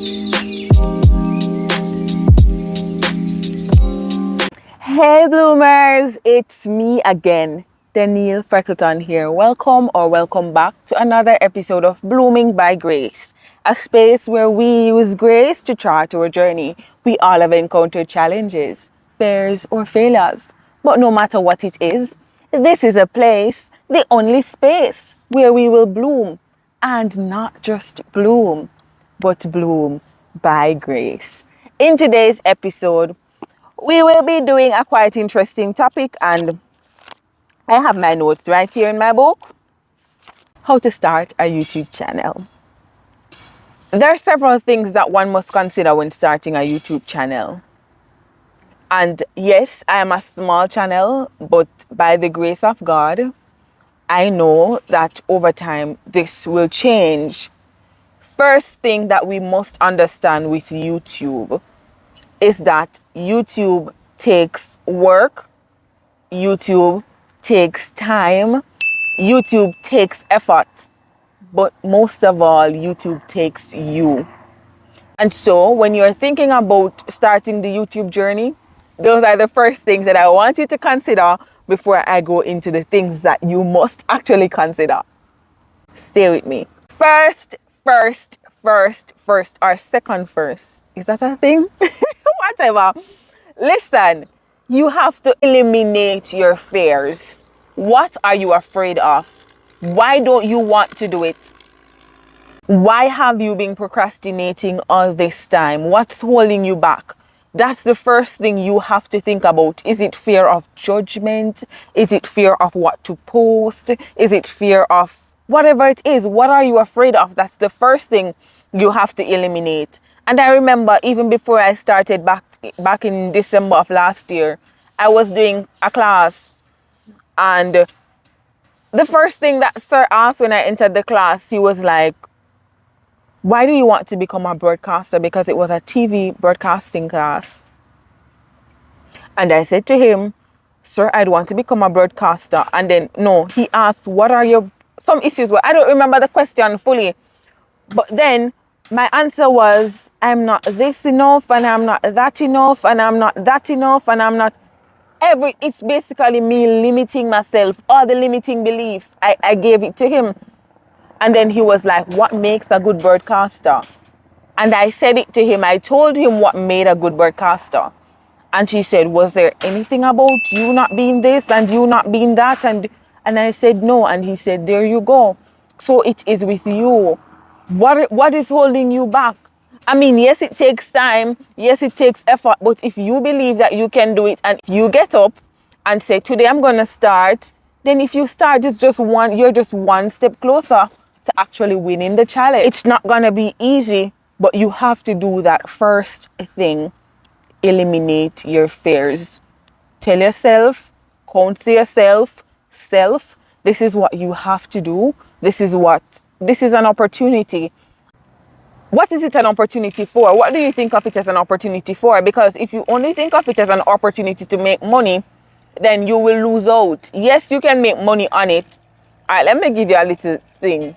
Hey bloomers, it's me again, Danielle Freckleton here. Welcome back to another episode of Blooming by Grace, a space where we use grace to chart our journey. We all have encountered challenges, fears or failures, but no matter what it is, this is a place, the only space where we will bloom, and not just bloom, but bloom by grace. In today's episode, we will be doing a quite interesting topic, and I have my notes right here in my book. How to start a YouTube channel. There are several things that one must consider when starting a YouTube channel. And yes, I am a small channel, but by the grace of God, I know that over time this will change. First thing that we must understand with YouTube is that YouTube takes work, YouTube takes time, YouTube takes effort, but most of all, YouTube takes you. And so when you're thinking about starting the YouTube journey, those are the first things that I want you to consider before I go into the things that you must actually consider. Stay with me. First, or second first. Is that a thing? Whatever. Listen, you have to eliminate your fears. What are you afraid of? Why don't you want to do it? Why have you been procrastinating all this time? What's holding you back? That's the first thing you have to think about. Is it fear of judgment? Is it fear of what to post? Is it fear of whatever it is? What are you afraid of? That's the first thing you have to eliminate. And I remember even before I started back in December of last year, I was doing a class, and the first thing that sir asked when I entered the class, he was like, why do you want to become a broadcaster? Because it was a TV broadcasting class. And I said to him, sir, I'd want to become a broadcaster. And then, no, he asked, what are your some issues? Well, I don't remember the question fully. But then my answer was, I'm not this enough, and I'm not that enough, and I'm not that enough, and I'm not it's basically me limiting myself, all the limiting beliefs. I gave it to him. And then he was like, what makes a good broadcaster? And I said it to him. I told him what made a good broadcaster. And he said, was there anything about you not being this and you not being that? And I said, no. And he said, there you go. So it is with you. What is holding you back? I mean, yes, it takes time. Yes, it takes effort. But if you believe that you can do it, and if you get up and say, today I'm going to start, then if you start, you're just one step closer to actually winning the challenge. It's not going to be easy, but you have to do that first thing. Eliminate your fears. Tell yourself, counsel yourself, this is what you have to do. This is an opportunity. What is it an opportunity for? What do you think of it as an opportunity for? Because if you only think of it as an opportunity to make money, then you will lose out. Yes, you can make money on it. All right, let me give you a little thing.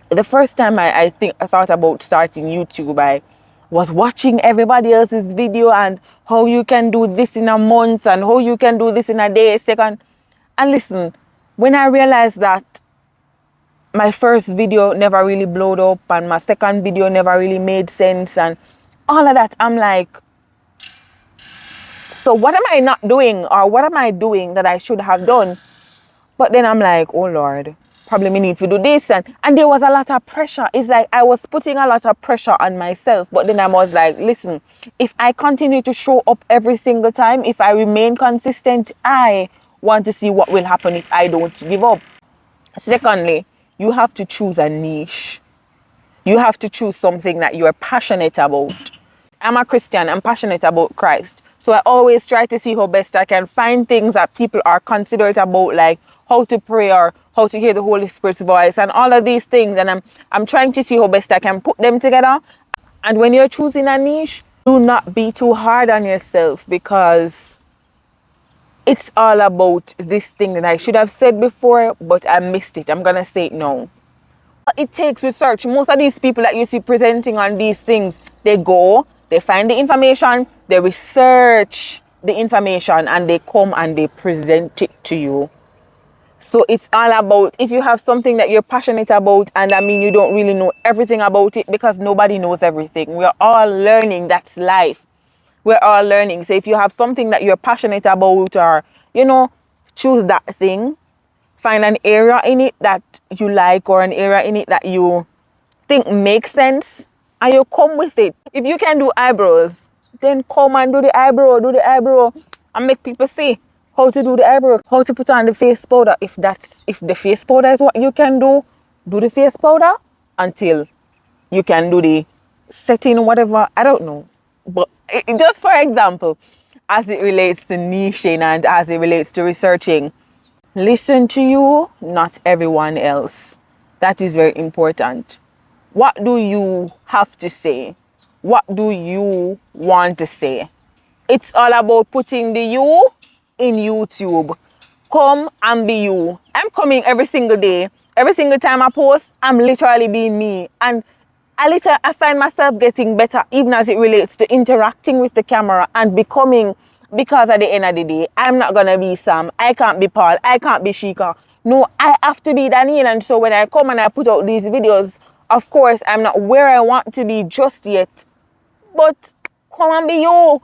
The first time I thought about starting YouTube, I was watching everybody else's video and how you can do this in a month and how you can do this in a day, second. And listen, when I realized that my first video never really blowed up and my second video never really made sense and all of that, I'm like, so what am I not doing, or what am I doing that I should have done? But then I'm like, oh Lord, probably me need to do this. And there was a lot of pressure. It's like I was putting a lot of pressure on myself. But then I was like, listen, if I continue to show up every single time, if I remain consistent, I want to see what will happen if I don't give up. Secondly, you have to choose a niche. You have to choose something that you are passionate about. I'm a Christian. I'm passionate about Christ. So I always try to see how best I can find things that people are considerate about, like how to pray or how to hear the Holy Spirit's voice and all of these things. And I'm trying to see how best I can put them together. And when you're choosing a niche, do not be too hard on yourself, because it's all about this thing that I should have said before, but I missed it. I'm going to say it now. It takes research. Most of these people that you see presenting on these things, they go, they find the information, they research the information, and they come and they present it to you. So it's all about, if you have something that you're passionate about, and I mean you don't really know everything about it, because nobody knows everything. We're all learning. That's life. We're all learning. So if you have something that you're passionate about, or, choose that thing. Find an area in it that you like, or an area in it that you think makes sense, and you come with it. If you can do eyebrows, then come and do the eyebrow, and make people see how to do the eyebrow, how to put on the face powder. If the face powder is what you can do the face powder until you can do the setting or whatever. I don't know. But just for example, as it relates to niching and as it relates to researching, listen to you, not everyone else. That is very important. What do you have to say? What do you want to say? It's all about putting the you in YouTube. Come and be you. I'm coming every single day. Every single time I post, I'm literally being me. And I find myself getting better, even as it relates to interacting with the camera and becoming, because at the end of the day, I'm not going to be Sam. I can't be Paul. I can't be Shika. No, I have to be Danielle. And so when I come and I put out these videos, of course, I'm not where I want to be just yet. But come and be you.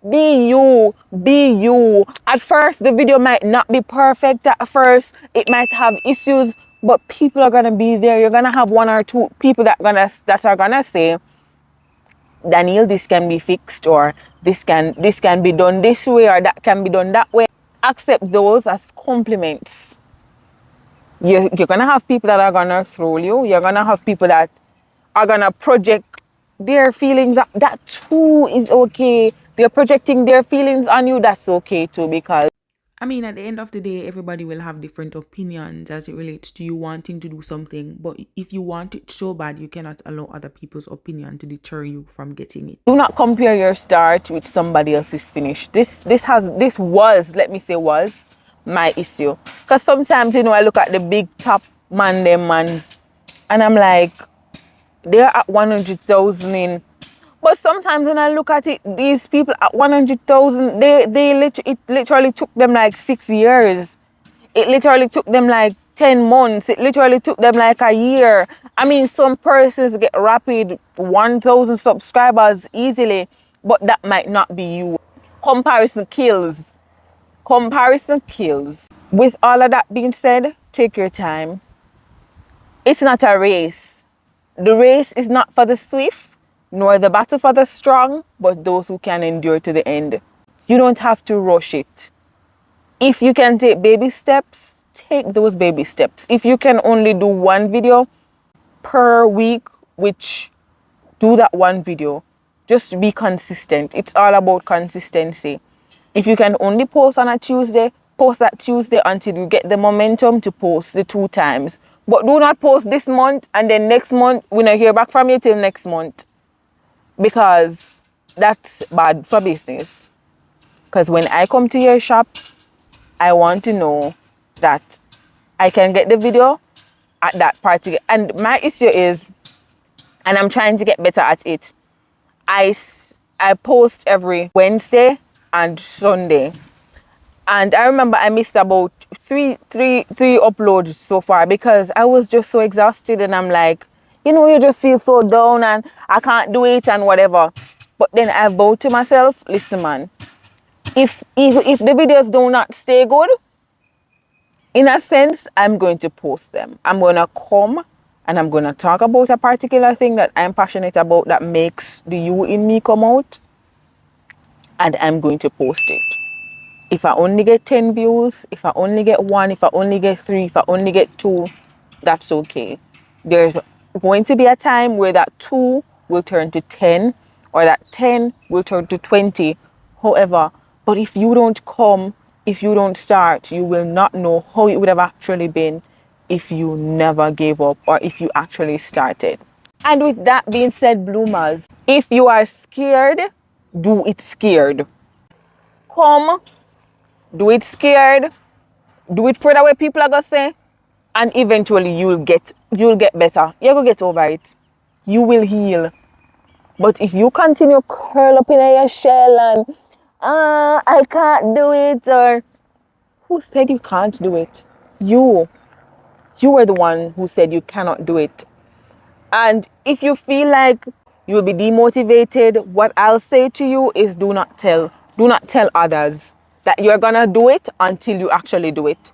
Be you. Be you. At first, the video might not be perfect at first. It might have issues. But people are gonna be there. You're gonna have one or two people that are gonna say, Danielle, this can be fixed, or this can be done this way, or that can be done that way. Accept those as compliments. You're gonna have people that are gonna troll you. You're gonna have people that are gonna project their feelings. That too is okay. They're projecting their feelings on you. That's okay too, because I mean, at the end of the day, everybody will have different opinions as it relates to you wanting to do something. But if you want it so bad, you cannot allow other people's opinion to deter you from getting it. do not compare your start with somebody else's finish. This was my issue. Because sometimes, I look at the big top man, and I'm like, they're at 100,000 in. But sometimes when I look at it, these people at 100,000, it literally took them like 6 years. It literally took them like 10 months. It literally took them like a year. I mean, some persons get rapid 1,000 subscribers easily, but that might not be you. Comparison kills. Comparison kills. With all of that being said, take your time. It's not a race. The race is not for the swift, nor the battle for the strong, but those who can endure to the end. You don't have to rush it. If you can take baby steps, take those baby steps. If you can only do one video per week, which do that one video. Just be consistent. It's all about consistency. If you can only post on a Tuesday, post that Tuesday until you get the momentum to post the 2 times. But do not post this month and then next month we don't hear back from you till next month. Because that's bad for business. Because when I come to your shop, I want to know that I can get the video at that party. And my issue is, and I'm trying to get better at it, I post every Wednesday and Sunday. And I remember I missed about three uploads so far because I was just so exhausted, and I'm like, you just feel so down and I can't do it and whatever. But then I vowed to myself, listen man, if the videos do not stay good, in a sense, I'm going to post them. I'm going to come and I'm going to talk about a particular thing that I'm passionate about that makes the you in me come out. And I'm going to post it. If I only get 10 views, if I only get 1, if I only get 3, if I only get 2, that's okay. There's going to be a time where that 2 will turn to 10, or that 10 will turn to 20. However, but if you don't come, if you don't start, you will not know how it would have actually been if you never gave up or if you actually started. And with that being said, bloomers, if you are scared, do it scared. Come, do it scared. Do it for the way people are going to say. and eventually you'll get better. You will get over it. You will heal. But if you continue curl up in your shell and I can't do it, or who said you can't do it? You were the one who said you cannot do it. And if you feel like you'll be demotivated, what I'll say to you is do not tell others that you're gonna do it until you actually do it.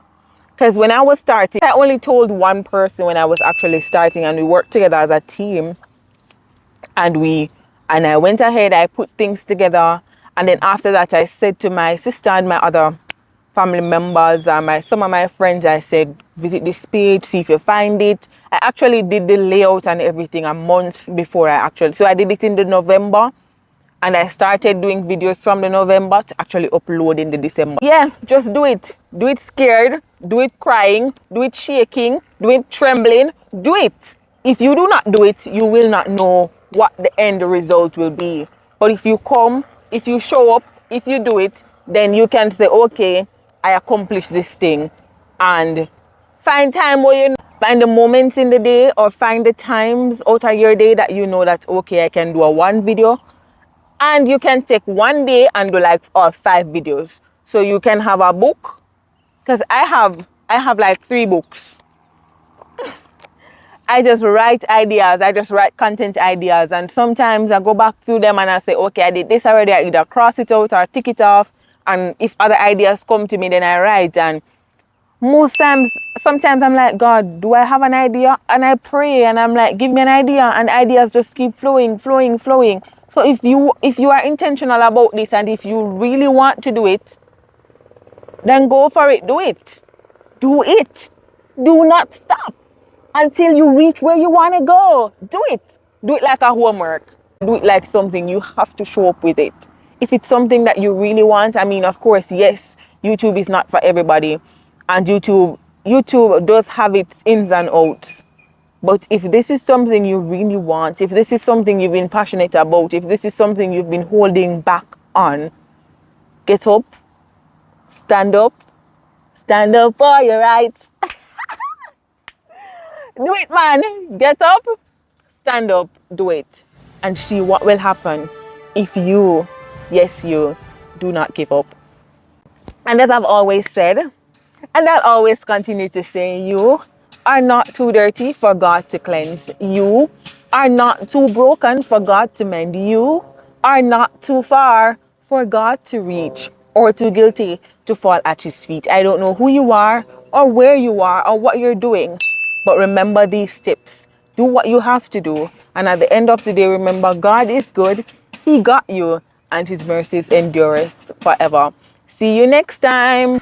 Because when I was starting, I only told one person when I was actually starting, and we worked together as a team. And I went ahead, I put things together, and then after that I said to my sister and my other family members and some of my friends, I said, visit this page, see if you find it. I actually did the layout and everything a month before so I did it in the November, and I started doing videos from the November to actually upload in the December. Yeah, just do it. Do it scared, do it crying, do it shaking, do it trembling, do it. If you do not do it, you will not know what the end result will be. But if you come, if you show up, if you do it, then you can say, okay, I accomplished this thing. And find time where find the moments in the day, or find the times out of your day that you know that, okay, I can do a one video. And you can take one day and do like 5 videos. So you can have a book, because I have like 3 books. I just write ideas. I just write content ideas. And sometimes I go back through them and I say, okay, I did this already. I either cross it out or tick it off. And if other ideas come to me, then I write. And sometimes I'm like, God, do I have an idea? And I pray and I'm like, give me an idea. And ideas just keep flowing. So if you are intentional about this, and if you really want to do it, then go for it. Do it. Do it. Do not stop until you reach where you want to go. Do it. Do it like a homework. Do it like something you have to show up with it. If it's something that you really want, I mean, of course, yes, YouTube is not for everybody. And YouTube does have its ins and outs. But if this is something you really want, if this is something you've been passionate about, if this is something you've been holding back on, get up, stand up for your rights. Do it, man. Get up, stand up, do it, and see what will happen if you do not give up. And as I've always said, and I'll always continue to say, you are not too dirty for God to cleanse. You are not too broken for God to mend. You are not too far for God to reach, or too guilty to fall at His feet. I don't know who you are or where you are or what you're doing, but remember these tips. Do what you have to do. And at the end of the day, remember, God is good. He got you, and His mercies endureth forever. See you next time.